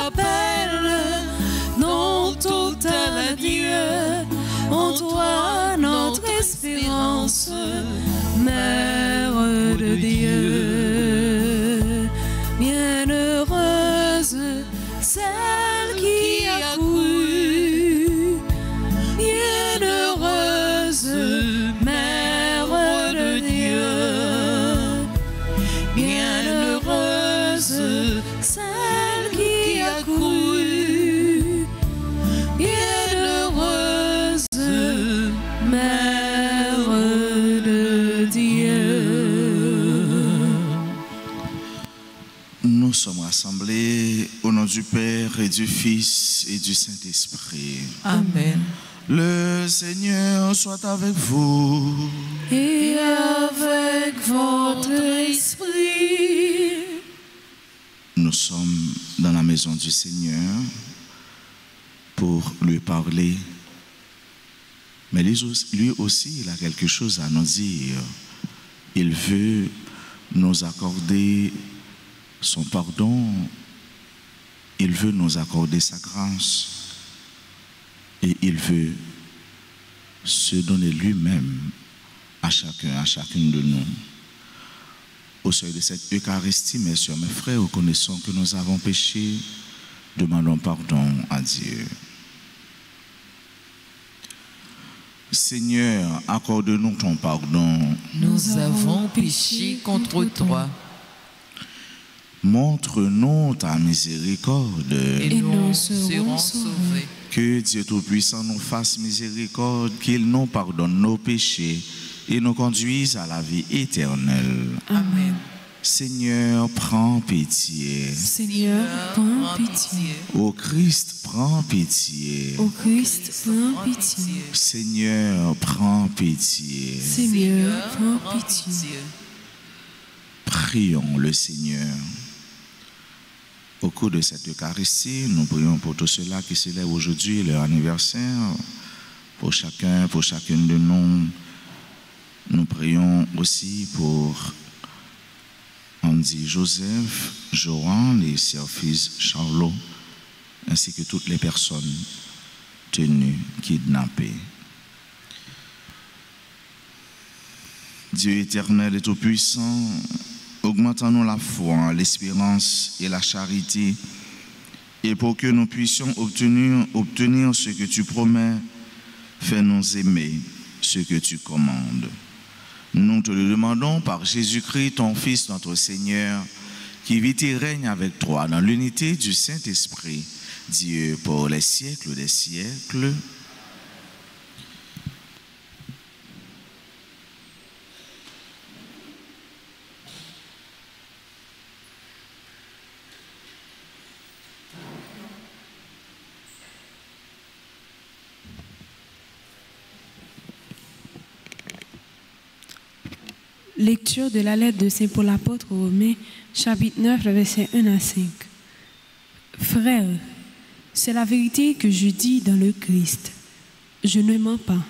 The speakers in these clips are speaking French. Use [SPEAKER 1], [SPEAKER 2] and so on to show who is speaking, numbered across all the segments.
[SPEAKER 1] appelle, non total à Dieu, en toi notre espérance, Mère de Dieu. Bienheureuse celle qui a cru, bienheureuse Mère de Dieu, bienheureuse celle qui a cru, bienheureuse Mère de Dieu.
[SPEAKER 2] Nous sommes rassemblés au nom du Père et du Fils et du Saint-Esprit.
[SPEAKER 1] Amen.
[SPEAKER 2] Le Seigneur soit avec vous.
[SPEAKER 1] Et avec votre esprit.
[SPEAKER 2] Nous sommes dans la maison du Seigneur pour lui parler. Mais lui aussi, il a quelque chose à nous dire. Il veut nous accorder son pardon. Il veut nous accorder sa grâce. Et il veut se donner lui-même à chacun, à chacune de nous. Au seuil de cette Eucharistie, mes soeurs, mes frères, reconnaissons que nous avons péché, demandons pardon à Dieu. Seigneur, accorde-nous ton pardon.
[SPEAKER 1] Nous avons péché contre toi.
[SPEAKER 2] Montre-nous ta miséricorde.
[SPEAKER 1] Et nous serons sauvés.
[SPEAKER 2] Que Dieu Tout-Puissant nous fasse miséricorde, qu'il nous pardonne nos péchés et nous conduise à la vie éternelle.
[SPEAKER 1] Amen.
[SPEAKER 2] Seigneur, prends pitié.
[SPEAKER 1] Seigneur, prends pitié.
[SPEAKER 2] Ô Christ, prends pitié.
[SPEAKER 1] Ô Christ, prends pitié.
[SPEAKER 2] Seigneur, prends pitié.
[SPEAKER 1] Seigneur, prends pitié.
[SPEAKER 2] Prions le Seigneur. Au cours de cette Eucharistie, nous prions pour tous ceux-là qui célèbrent aujourd'hui leur anniversaire. Pour chacun, pour chacune de nous. Nous prions aussi pour Andy Joseph, Johan et ses fils Charlot, ainsi que toutes les personnes tenues, kidnappées. Dieu éternel et tout-puissant, augmentons-nous la foi, l'espérance et la charité, et pour que nous puissions obtenir ce que tu promets, fais-nous aimer ce que tu commandes. Nous te le demandons par Jésus-Christ, ton Fils, notre Seigneur, qui vit et règne avec toi dans l'unité du Saint-Esprit, Dieu pour les siècles des siècles.
[SPEAKER 3] Lecture de la lettre de Saint Paul apôtre aux Romains, chapitre 9, versets 1 à 5. Frères, c'est la vérité que je dis dans le Christ. Je ne mens pas.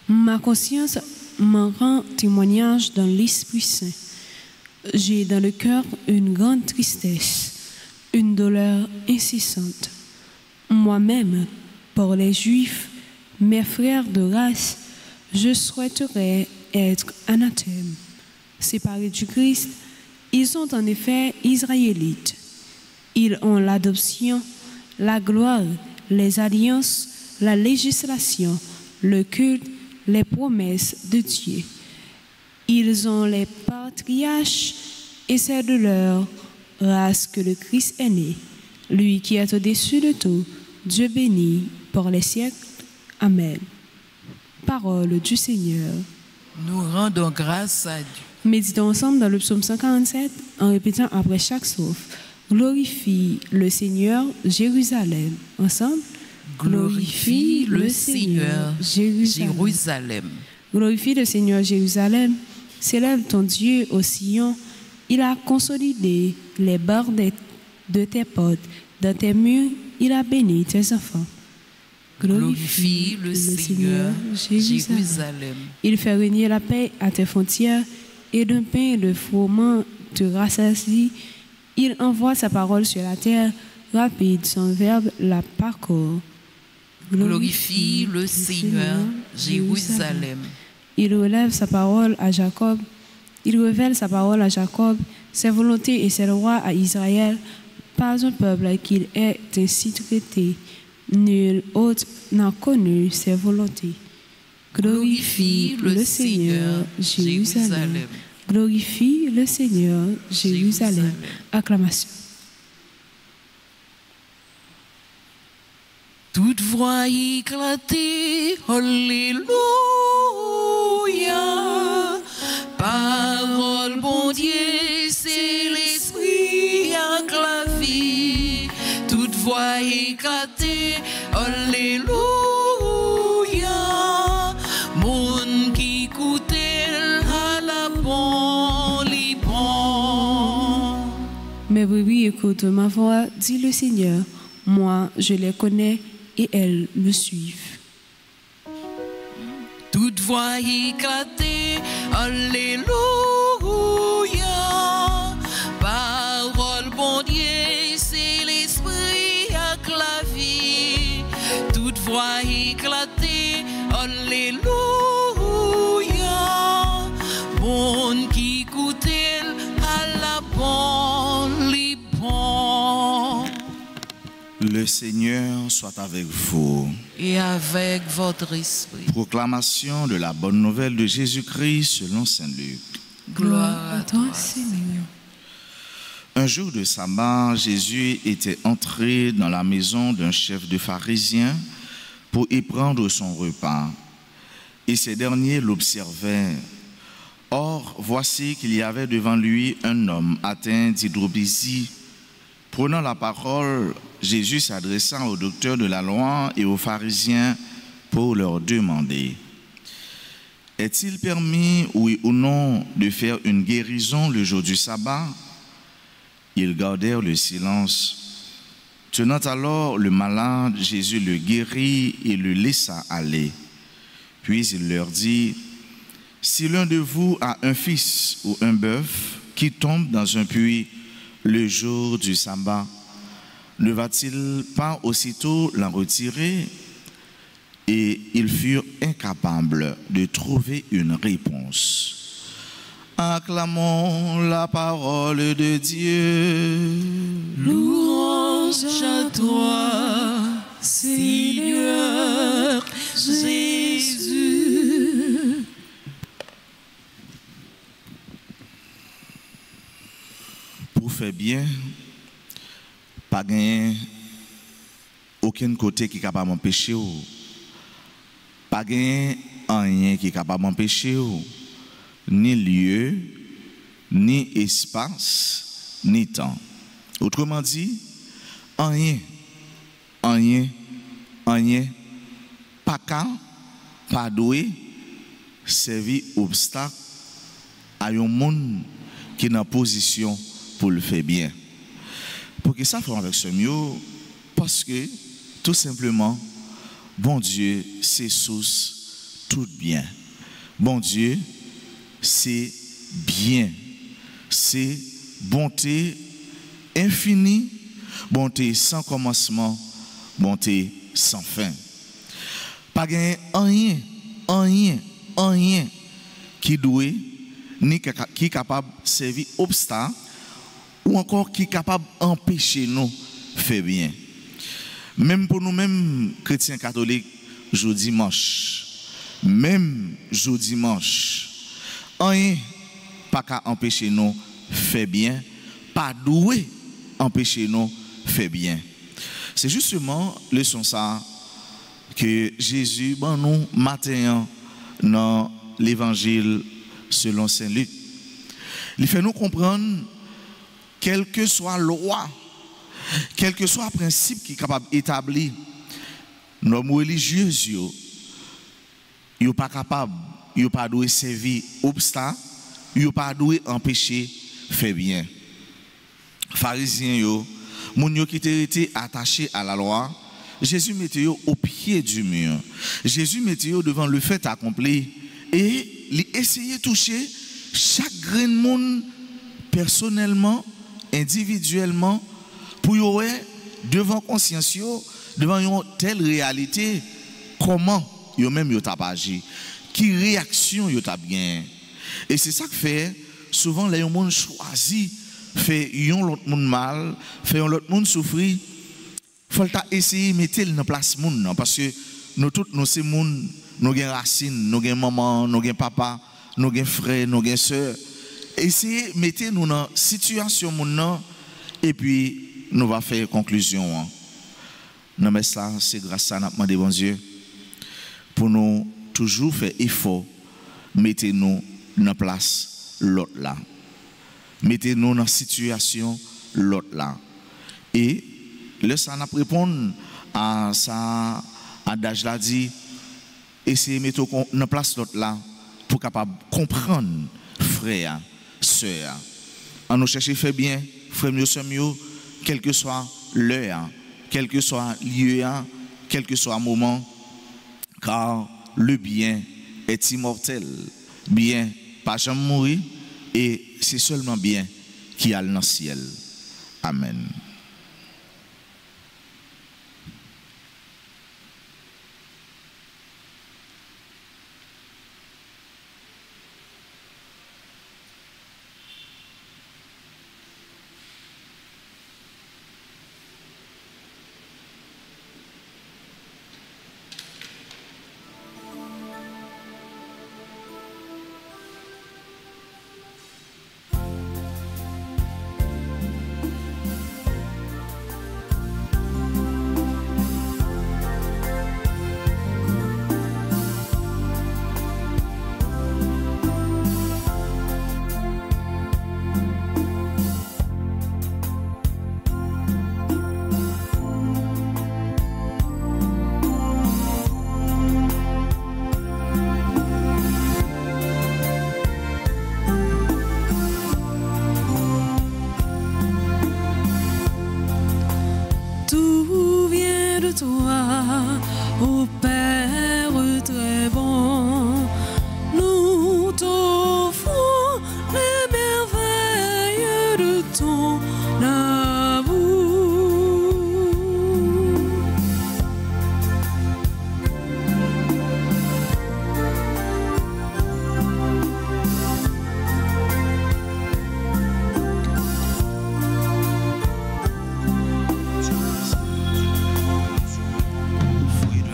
[SPEAKER 3] Ma conscience m'en rend témoignage dans l'Esprit Saint. J'ai dans le cœur une grande tristesse, une douleur incessante. Moi-même, pour les Juifs, mes frères de race, je souhaiterais être anathème. Séparés du Christ, ils sont en effet israélites. Ils ont l'adoption, la gloire, les alliances, la législation, le culte, les promesses de Dieu. Ils ont les patriarches et c'est de leur race que le Christ est né. Lui qui est au-dessus de tout, Dieu béni pour les siècles. Amen. Parole du Seigneur.
[SPEAKER 1] Nous rendons grâce à Dieu.
[SPEAKER 3] Méditons ensemble dans le psaume 147 en répétant après chaque strophe. Glorifie le Seigneur, Jérusalem. Ensemble.
[SPEAKER 1] Glorifie le Seigneur, Jérusalem.
[SPEAKER 3] Glorifie le Seigneur, Jérusalem. Célèbre ton Dieu au Sion. Il a consolidé les barres de tes portes. Dans tes murs, il a béni tes enfants.
[SPEAKER 1] Glorifie le Seigneur, Jérusalem.
[SPEAKER 3] Il fait régner la paix à tes frontières et d'un pain de froment te rassasie. Il envoie sa parole sur la terre. rapide, son verbe la parcourt.
[SPEAKER 1] Glorifie le Seigneur, Jérusalem.
[SPEAKER 3] Il relève sa parole à Jacob. Il révèle sa parole à Jacob, ses volontés et ses lois à Israël. Pas un peuple qu'il ait ainsi traité. Nul autre n'a connu ses volontés. Glorifie le Seigneur, Jérusalem. Glorifie le Seigneur, Jérusalem. Acclamation.
[SPEAKER 1] Toute voix éclatée, Alléluia. Parole, bon Dieu, c'est l'esprit avec la vie. Toute voix éclatée, Alléluia. Mon qui écoute à la bonne, les bons.
[SPEAKER 3] Mes brebis écoutent ma voix, dit le Seigneur. Moi, je les connais et elles me suivent.
[SPEAKER 1] Toute voix éclatée, Alléluia. Parole, bon Dieu, c'est l'esprit avec la vie. Toute voix éclatée, Alléluia. Bon qui écoute à la bonne, les bons.
[SPEAKER 2] Le Seigneur soit avec vous.
[SPEAKER 1] Et avec votre esprit.
[SPEAKER 2] Proclamation de la bonne nouvelle de Jésus-Christ selon Saint Luc.
[SPEAKER 1] Gloire à toi,
[SPEAKER 3] Seigneur.
[SPEAKER 2] Un jour de sabbat, Jésus était entré dans la maison d'un chef de pharisiens pour y prendre son repas. Et ces derniers l'observaient. Or, voici qu'il y avait devant lui un homme atteint d'hydropésie. Prenant la parole, Jésus s'adressa aux docteurs de la loi et aux pharisiens pour leur demander: est-il permis, oui ou non, de faire une guérison le jour du sabbat? Ils gardèrent le silence. Tenant alors le malade, Jésus le guérit et le laissa aller. Puis il leur dit: si l'un de vous a un fils ou un bœuf qui tombe dans un puits le jour du sabbat, ne va-t-il pas aussitôt l'en retirer? Et ils furent incapables de trouver une réponse. Acclamons la parole de Dieu.
[SPEAKER 1] Louange à toi, Seigneur Jésus.
[SPEAKER 2] Pour faire bien, pas gagner aucun côté qui est capable d'empêcher, pas gagner rien qui est capable d'empêcher, ni lieu, ni espace, ni temps. Autrement dit, rien, pas qu'à, pas doué, servir obstacle à un monde qui est en position pour le faire bien. Pour que ça fasse avec ce mieux, parce que tout simplement, bon Dieu, c'est source tout bien. Bon Dieu, c'est bien. C'est bonté infinie, bonté sans commencement, bonté sans fin. Pas rien qui doit, ni qui est capable de servir obstacle, ou encore qui est capable d'empêcher nous de faire bien. Même pour nous-mêmes, chrétiens catholiques, jour dimanche, rien pas qu'à empêcher nous de faire bien, pas doué empêcher nous de faire bien. C'est justement le son ça que Jésus, nous matin dans l'évangile selon Saint Luc. Il fait nous comprendre, quelle que soit loi, quel que soit principe qui est capable d'établir, nos religieux, ils ne sont pas capables, ils ne sont pas doués servir obstacle, ils ne sont pas doués empêcher faire bien. Pharisiens, les qui étaient attachés à la loi, Jésus mettait au pied du mur. Jésus mettait devant le fait accompli et il essayait de toucher chaque grain de monde personnellement, individuellement, pour devant conscience, devant une telle réalité, comment yo même yo t'a agi, qui réaction yo t'a bien. Et c'est ça que fait souvent les gens choisi fait yon l'autre monde mal, fait yon l'autre monde souffrir. Faut essayer de mettre dans place monde parce que nous tous nous c'est monde, nous avons racines, nous avons maman, nous avons papa, nous avons frère, nous avons sœur. Essayez de mettre nous dans situation monde et puis nous va faire conclusion. Non mais ça c'est grâce à notre demandé bon Dieu pour nous toujours faire effort, mettez-nous dans place l'autre là. Mettez-nous dans situation l'autre là. Et le ça n'a répondre à ça adage là dit essayez de mettre dans place l'autre là pour capable comprendre frère, sœur. En nous chercher faire bien, frère mieux quel que soit l'heure, quel que soit lieu, quel que soit moment, car le bien est immortel. Bien, pas jamais mourir, et c'est seulement bien qui a dans le ciel. Amen.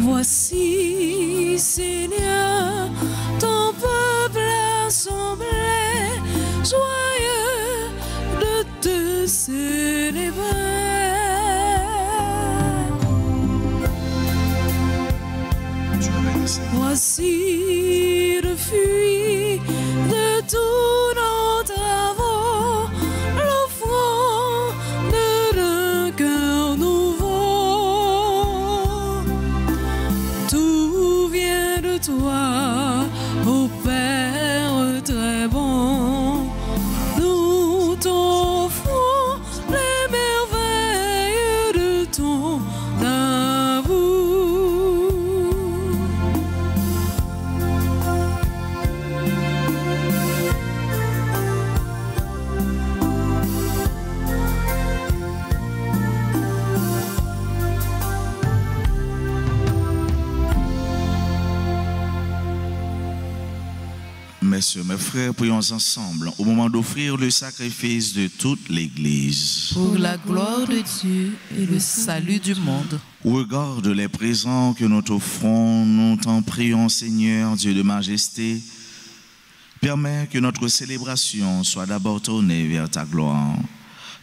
[SPEAKER 1] Voici, Seigneur, ton peuple assemblé, joyeux de te célébrer. Voici le fruit de tous nos travaux, l'offrande d'un cœur nouveau. Tout vient de toi, ô Père très bon. Nous t'offrons les merveilles de ton amour.
[SPEAKER 2] Messieurs, mes frères, prions ensemble au moment d'offrir le sacrifice de toute l'Église.
[SPEAKER 1] Pour la gloire de Dieu et le salut du monde.
[SPEAKER 2] Regarde les présents que nous t'offrons, nous t'en prions, Seigneur, Dieu de majesté. Permets que notre célébration soit d'abord tournée vers ta gloire.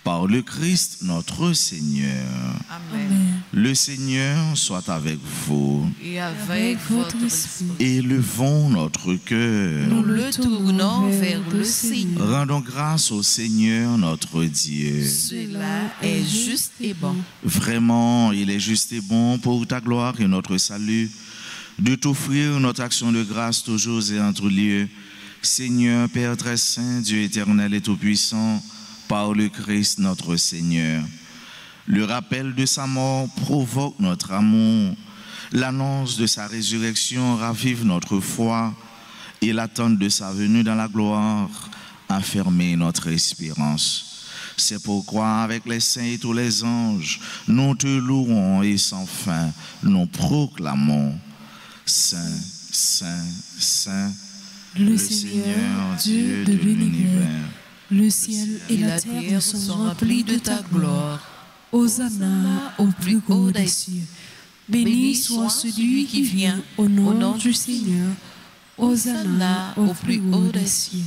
[SPEAKER 2] Par le Christ, notre Seigneur.
[SPEAKER 1] Amen.
[SPEAKER 2] Le Seigneur soit avec vous.
[SPEAKER 1] Et avec votre esprit.
[SPEAKER 2] Élevons notre cœur.
[SPEAKER 1] Nous le tournons vers le Seigneur.
[SPEAKER 2] Rendons grâce au Seigneur notre Dieu.
[SPEAKER 1] Cela est juste et bon.
[SPEAKER 2] Vraiment, il est juste et bon pour ta gloire et notre salut de t'offrir notre action de grâce toujours et en tout lieu. Seigneur, Père très saint, Dieu éternel et tout-puissant, par le Christ notre Seigneur. Le rappel de sa mort provoque notre amour. L'annonce de sa résurrection ravive notre foi et l'attente de sa venue dans la gloire affermit notre espérance. C'est pourquoi, avec les saints et tous les anges, nous te louons et sans fin, nous proclamons Saint, Saint, Saint,
[SPEAKER 3] le Seigneur, Dieu de l'univers. Le ciel et la terre sont remplis de ta gloire. Hosanna au plus haut des cieux. Béni soit celui qui vient au nom du Seigneur. Hosanna au plus haut des cieux.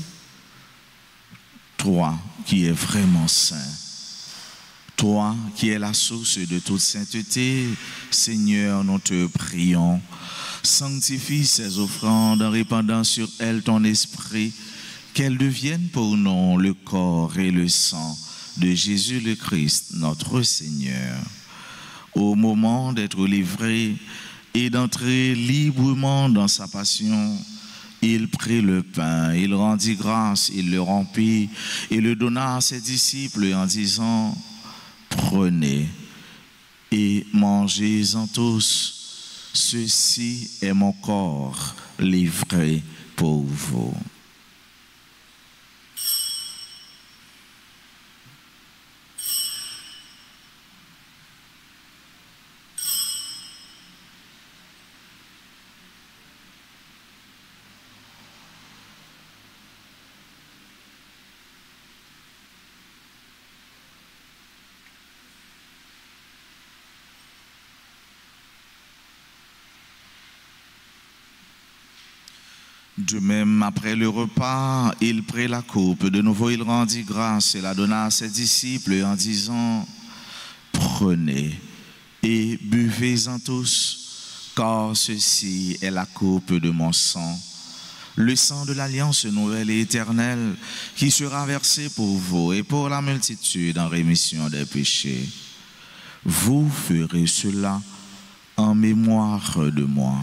[SPEAKER 2] Toi qui es vraiment saint, toi qui es la source de toute sainteté, Seigneur, nous te prions. Sanctifie ces offrandes en répandant sur elles ton esprit, qu'elles deviennent pour nous le corps et le sang de Jésus le Christ, notre Seigneur. Au moment d'être livré et d'entrer librement dans sa passion, il prit le pain, il rendit grâce, il le rompit et le donna à ses disciples en disant, prenez et mangez-en tous. Ceci est mon corps livré pour vous. De même, après le repas, il prit la coupe. De nouveau, il rendit grâce et la donna à ses disciples en disant, prenez et buvez-en tous, car ceci est la coupe de mon sang, le sang de l'alliance nouvelle et éternelle, qui sera versé pour vous et pour la multitude en rémission des péchés. Vous ferez cela en mémoire de moi.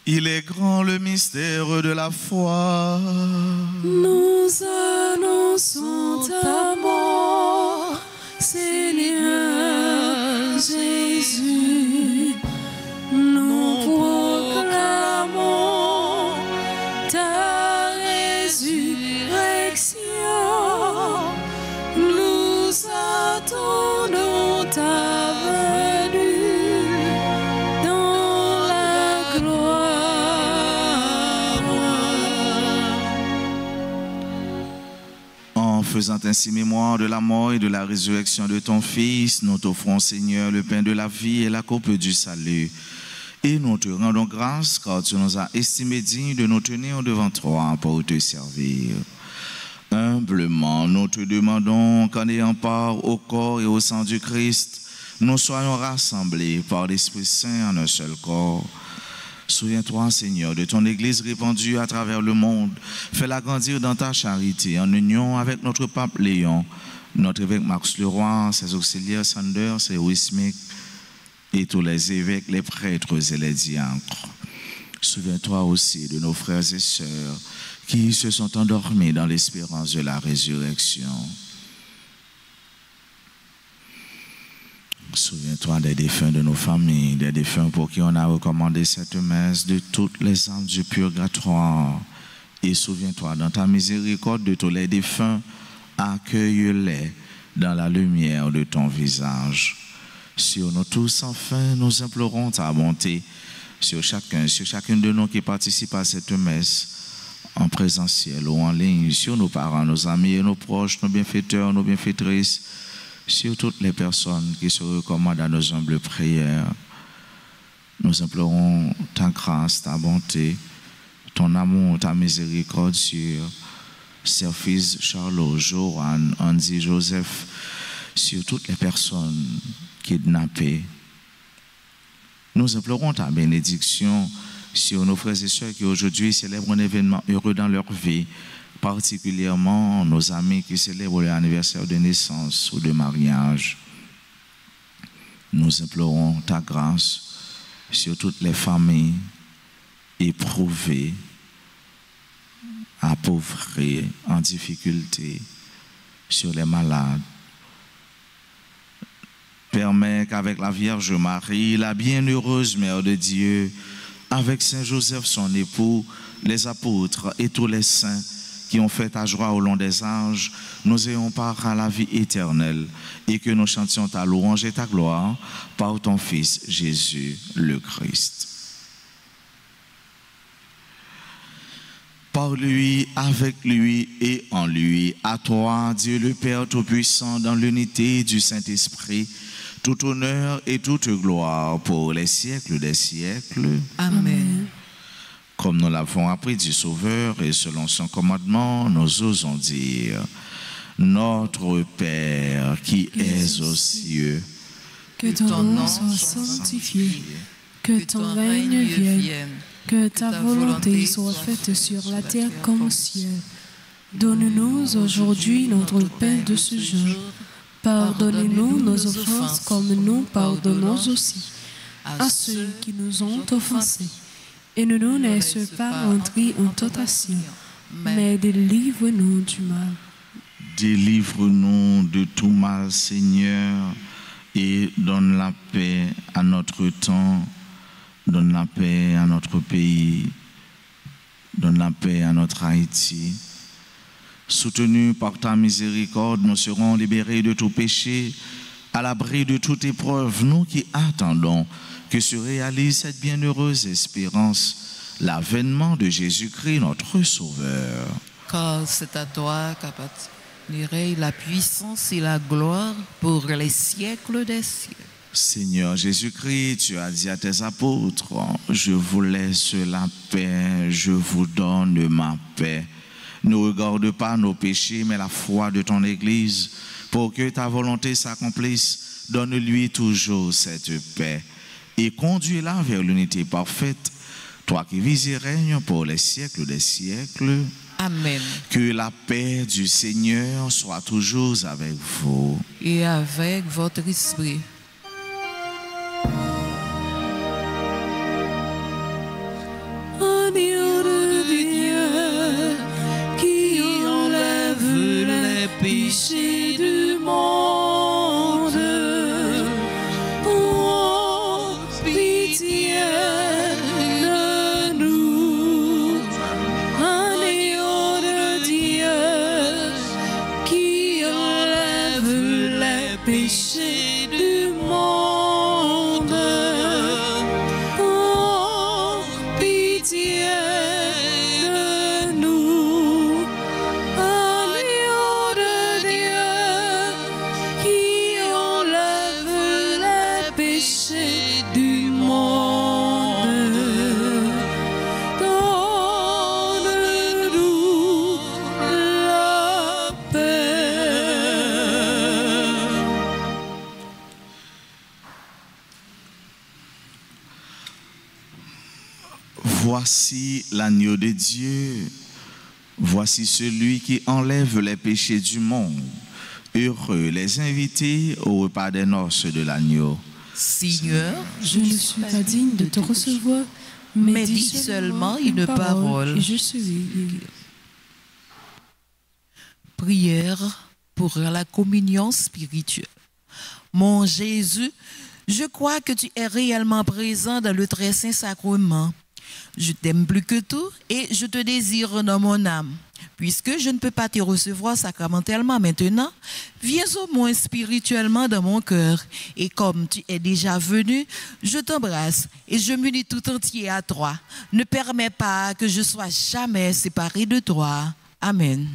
[SPEAKER 2] Il est grand le mystère de la foi.
[SPEAKER 3] Nous annonçons ta mort, Seigneur Jésus. Nous proclamons ta résurrection. Nous attendons ta venue dans la gloire.
[SPEAKER 2] En faisant ainsi mémoire de la mort et de la résurrection de ton Fils, nous t'offrons, Seigneur, le pain de la vie et la coupe du salut. Et nous te rendons grâce car tu nous as estimés dignes de nous tenir devant toi pour te servir. Humblement, nous te demandons qu'en ayant part au corps et au sang du Christ, nous soyons rassemblés par l'Esprit Saint en un seul corps. Souviens-toi, Seigneur, de ton Église répandue à travers le monde. Fais-la grandir dans ta charité, en union avec notre pape Léon, notre évêque Max Leroy, ses auxiliaires Sanders et Wismick, et tous les évêques, les prêtres et les diacres. Souviens-toi aussi de nos frères et sœurs qui se sont endormis dans l'espérance de la résurrection. Souviens-toi des défunts de nos familles, des défunts pour qui on a recommandé cette messe, de toutes les âmes du purgatoire. Et souviens-toi dans ta miséricorde de tous les défunts, accueille-les dans la lumière de ton visage. Sur nous tous, enfin, nous implorons ta bonté sur chacune de nous qui participe à cette messe, en présentiel ou en ligne, sur nos parents, nos amis et nos proches, nos bienfaiteurs, nos bienfaitrices, sur toutes les personnes qui se recommandent à nos humbles prières. Nous implorons ta grâce, ta bonté, ton amour, ta miséricorde sur ses fils Charlot, Joanne, Andy, Joseph, sur toutes les personnes kidnappées. Nous implorons ta bénédiction sur nos frères et sœurs qui aujourd'hui célèbrent un événement heureux dans leur vie, particulièrement nos amis qui célèbrent l'anniversaire de naissance ou de mariage. Nous implorons ta grâce sur toutes les familles éprouvées, appauvries, en difficulté, sur les malades. Permets qu'avec la Vierge Marie, la bienheureuse Mère de Dieu, avec Saint Joseph son époux, les apôtres et tous les saints qui ont fait ta joie au long des âges, nous ayons part à la vie éternelle et que nous chantions ta louange et ta gloire par ton Fils Jésus le Christ. Par lui, avec lui et en lui, à toi, Dieu le Père Tout-Puissant, dans l'unité du Saint-Esprit, tout honneur et toute gloire pour les siècles des siècles.
[SPEAKER 1] Amen.
[SPEAKER 2] Comme nous l'avons appris du Sauveur et selon son commandement, nous osons dire: Notre Père qui es aux cieux,
[SPEAKER 3] que ton nom soit sanctifié, que ton règne vienne, que ta volonté soit faite sur la terre comme au ciel. Donne-nous aujourd'hui notre pain de ce jour. Pardonne-nous nos offenses comme nous pardonnons aussi à ceux qui nous ont offensés. Et ne nous laisse pas entrer en tentation, mais délivre-nous du mal.
[SPEAKER 2] Délivre-nous de tout mal, Seigneur, et donne la paix à notre temps, donne la paix à notre pays, donne la paix à notre Haïti. Soutenus par ta miséricorde, nous serons libérés de tout péché, à l'abri de toute épreuve, nous qui attendons que se réalise cette bienheureuse espérance, l'avènement de Jésus-Christ, notre Sauveur.
[SPEAKER 1] Car c'est à toi qu'appartiendrait la puissance et la gloire pour les siècles des siècles.
[SPEAKER 2] Seigneur Jésus-Christ, tu as dit à tes apôtres: je vous laisse la paix, je vous donne ma paix. Ne regarde pas nos péchés, mais la foi de ton Église, pour que ta volonté s'accomplisse. Donne-lui toujours cette paix et conduis-la vers l'unité parfaite, toi qui vis et règnes pour les siècles des siècles.
[SPEAKER 1] Amen.
[SPEAKER 2] Que la paix du Seigneur soit toujours avec vous.
[SPEAKER 1] Et avec votre esprit.
[SPEAKER 3] Agneau de Dieu, qui enlève les péchés du monde. Péché du monde, oh, pitié de nous, agneau de Dieu, qui enlève les péchés du monde, donne-nous la paix.
[SPEAKER 2] Voici l'agneau de Dieu, voici celui qui enlève les péchés du monde. Heureux les invités au repas des noces de l'agneau.
[SPEAKER 1] Seigneur,
[SPEAKER 3] Je ne suis pas digne de te recevoir, mais dis seulement une parole et je serai guéri.
[SPEAKER 1] Prière pour la communion spirituelle. Mon Jésus, je crois que tu es réellement présent dans le très saint sacrement. Je t'aime plus que tout et je te désire dans mon âme. Puisque je ne peux pas te recevoir sacramentellement maintenant, viens au moins spirituellement dans mon cœur. Et comme tu es déjà venu, je t'embrasse et je m'unis tout entier à toi. Ne permets pas que je sois jamais séparé de toi. Amen.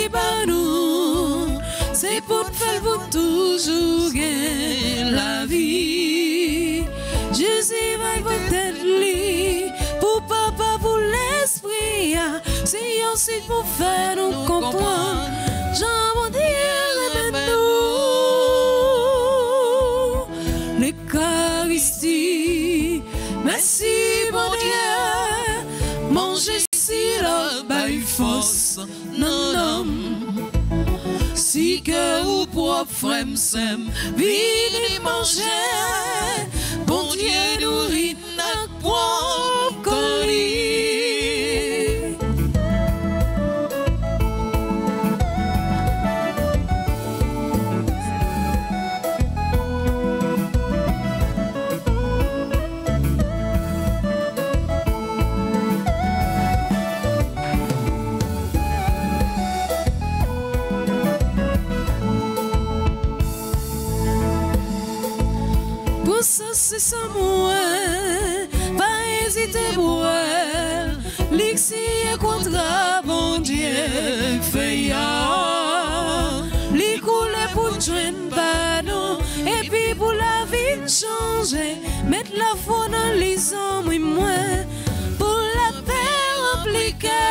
[SPEAKER 3] li par nous, c'est pour faire vous toujours gagner la vie. Jésus va votre tête li, pour papa, pour l'esprit, c'est aussi pour faire nous comprendre. Jean mon Dieu de nous, l'Eucharistie. Merci mon Dieu, manger si la baille force, non non. Si que ou propre frère m'sem, vini manger, bon Dieu nourrit notre propre colis. C'est ça moi, pas hésiter pour elle, l'exil contre bon Dieu fait ya, les couler pour joindre pardon, et puis pour la vie changer, mettre la foi dans les hommes et moi, pour la paix appliquer,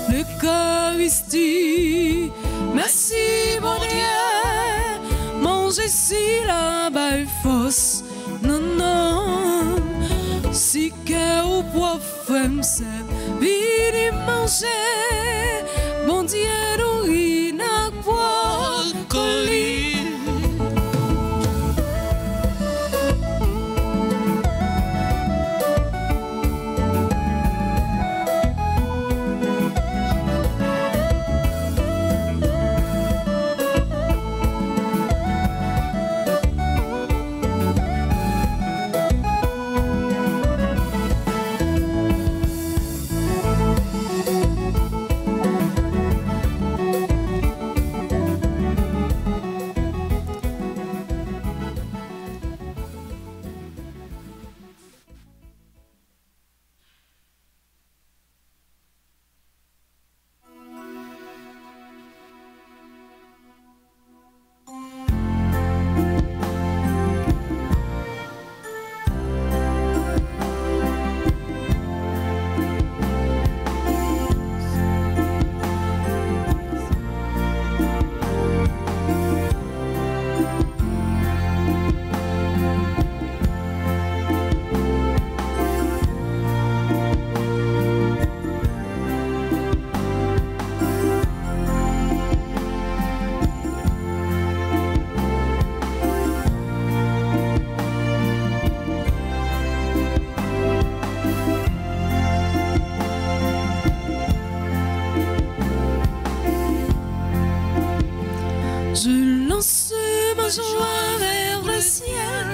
[SPEAKER 3] l'Eucharistie, merci mon Dieu. Manger si la baille fausse, non, non. Si que ou pour femme c'est, vini manger, bon Dieu nourrit n'a pas colis.
[SPEAKER 4] Je lance ma joie vers le ciel.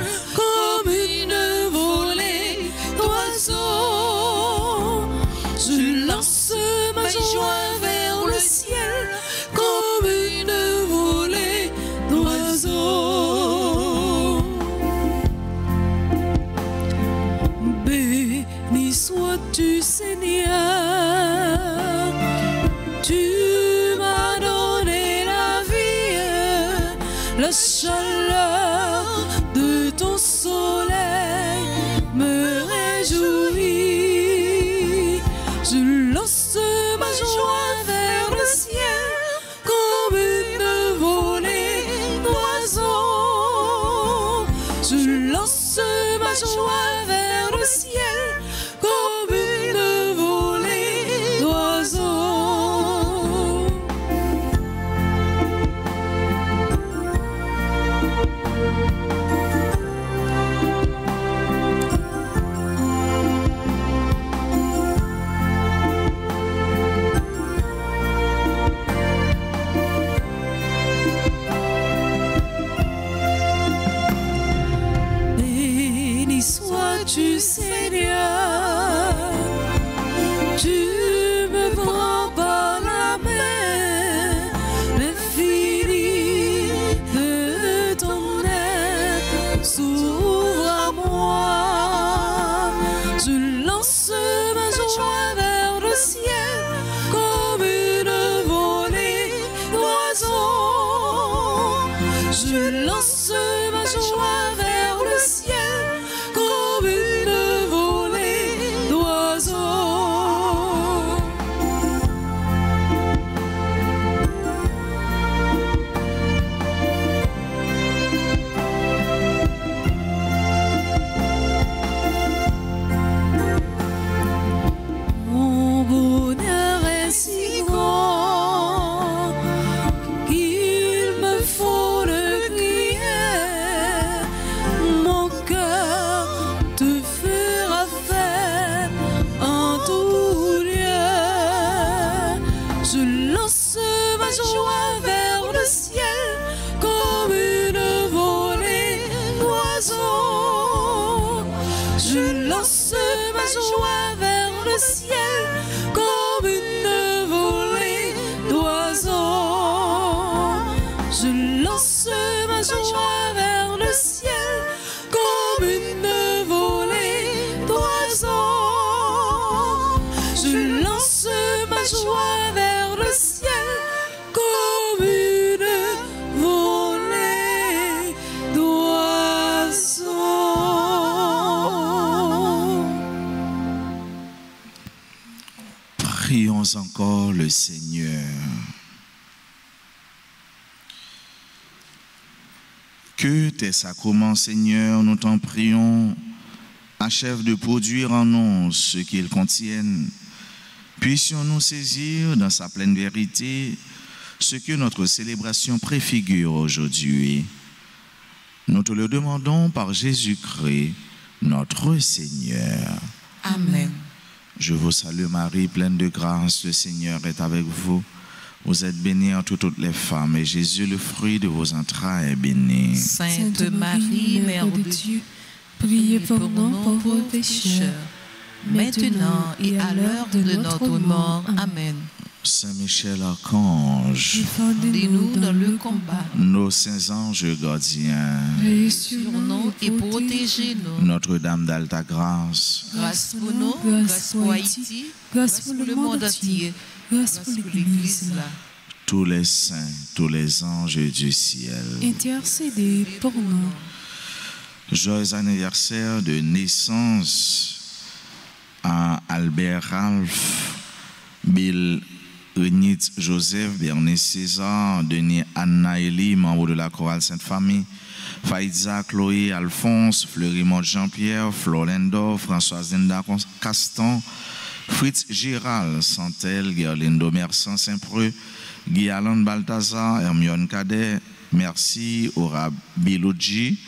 [SPEAKER 3] lance ma joie vers le ciel comme une volée d'oiseaux.
[SPEAKER 2] Prions encore le Seigneur. Que tes sacrements, Seigneur, nous t'en prions, achèvent de produire en nous ce qu'ils contiennent. Puissions-nous saisir dans sa pleine vérité ce que notre célébration préfigure aujourd'hui. Nous te le demandons par Jésus-Christ, notre Seigneur.
[SPEAKER 1] Amen.
[SPEAKER 2] Je vous salue Marie, pleine de grâce, le Seigneur est avec vous. Vous êtes bénie entre toutes les femmes, et Jésus, le fruit de vos entrailles, est béni.
[SPEAKER 1] Sainte Marie, Mère de Dieu,
[SPEAKER 3] priez pour nous pauvres pécheurs,
[SPEAKER 1] maintenant et à l'heure de notre mort. Amen.
[SPEAKER 2] Saint Michel Archange,
[SPEAKER 1] Défendez-nous dans le combat.
[SPEAKER 2] nos saints anges gardiens,
[SPEAKER 3] veillez
[SPEAKER 1] Sur nous et protégez-nous.
[SPEAKER 2] Notre-Dame d'Alta Grâce,
[SPEAKER 1] Grâce pour nous, grâce pour Haïti, grâce pour le monde entier, grâce pour l'Église.
[SPEAKER 2] tous les saints, tous les anges du ciel.
[SPEAKER 3] intercédez pour nous.
[SPEAKER 2] Joyeux anniversaire de naissance à Albert Ralph, Bill Renit Joseph, Bernice César, Denis Anna-Élie, membre de la chorale Sainte-Famille, Faïdza, Chloé, Alphonse, Fleury-Mont Jean-Pierre, Florendo, Françoise Linda Castan, Fritz Gérald, Santel, Gerlindo Mersan, Saint-Preux, Guy Alain Balthazar, Hermione Cadet, merci, Aura Biloudji,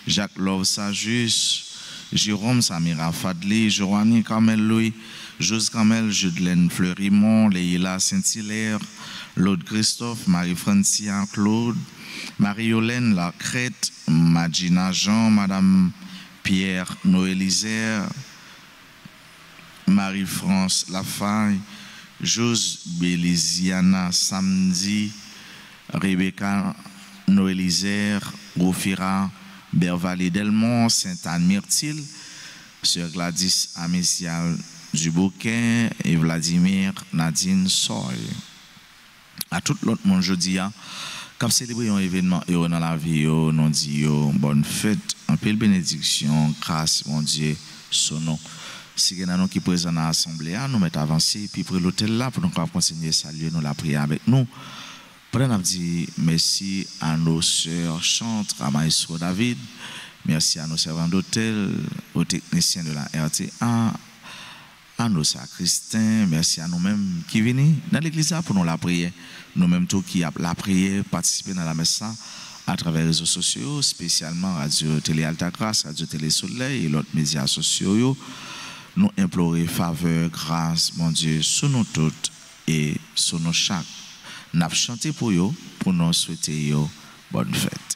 [SPEAKER 2] Jacques Love Sajus, Jérôme Samira Fadli, Joanie Carmel Louis, Jose Carmel, Judelaine Fleurimont, Leila Saint-Hilaire, Claude Christophe, Marie-Francia Claude, Marie-Yolaine Lacrette, Magina Jean, Madame Pierre Noël-Isère, Marie-France Lafaille, Jose Bélisiana Samedi, Rebecca Noël-Isère, Rofira, Bervalet Delmont, Sainte-Anne Myrtille, Sœur Gladys Amécial Dubouquet et Vladimir Nadine Soy. À tout l'autre monde jeudi, qui célébrer un événement heureux dans la vie, nous disons bonne fête, en paix bénédiction, grâce, mon Dieu, son nom. Si vous avez qui présent dans l'assemblée, nous mettons avancé, puis pour l'hôtel là, pour nous continuer à saluer, nous la prier avec nous. Pour nous dire merci à nos sœurs chantres, à Maestro David, merci à nos servants d'hôtel, aux techniciens de la RTA, à nos sacristains, merci à nous-mêmes qui viennent dans l'église pour nous la prier. Nous-mêmes tous qui a la prière, participer dans la messe à travers les réseaux sociaux, spécialement Radio Télé Alta Grâce, Radio Télé Soleil et l'autre médias sociaux. Nous implorer faveur, grâce, mon Dieu, sur nous toutes et sur nous chaque. Nous avons chanté pour eux, pour nous souhaiter bonne fête.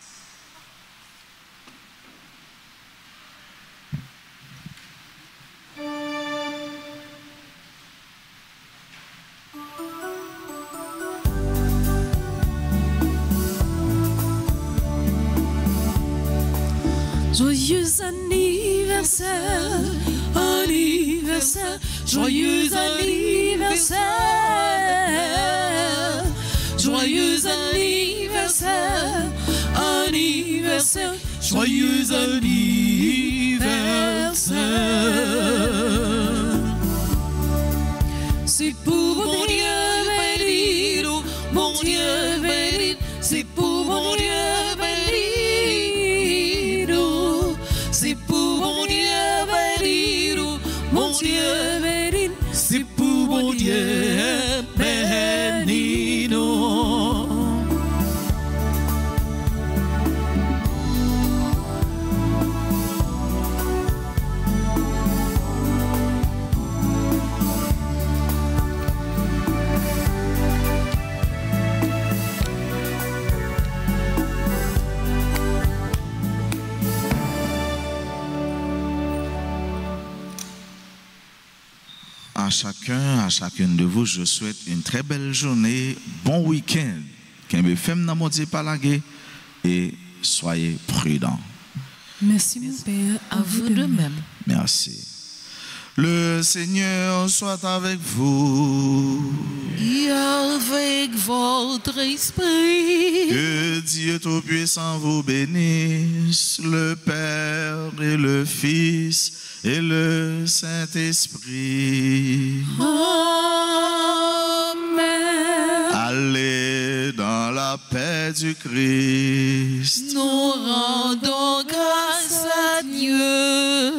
[SPEAKER 3] Joyeux anniversaire, anniversaire, joyeux anniversaire, joyeux anniversaire, anniversaire, joyeux anniversaire. C'est pour mon Dieu béni, mon Dieu béni, c'est pour mon Dieu béni. C'est pour mon Dieu béni, mon Dieu béni, c'est pour mon Dieu béni.
[SPEAKER 2] À chacune de vous, je souhaite une très belle journée, bon week-end. Qu'un be femme n'a pas palagé et soyez prudents.
[SPEAKER 3] Merci mon Père,
[SPEAKER 1] À vous de même.
[SPEAKER 2] Merci. Le Seigneur soit avec vous.
[SPEAKER 1] Et avec votre esprit.
[SPEAKER 2] Que Dieu Tout-Puissant vous bénisse, le Père et le Fils et le Saint-Esprit.
[SPEAKER 1] Amen.
[SPEAKER 2] Allez dans la paix du Christ.
[SPEAKER 1] Nous rendons grâce à Dieu.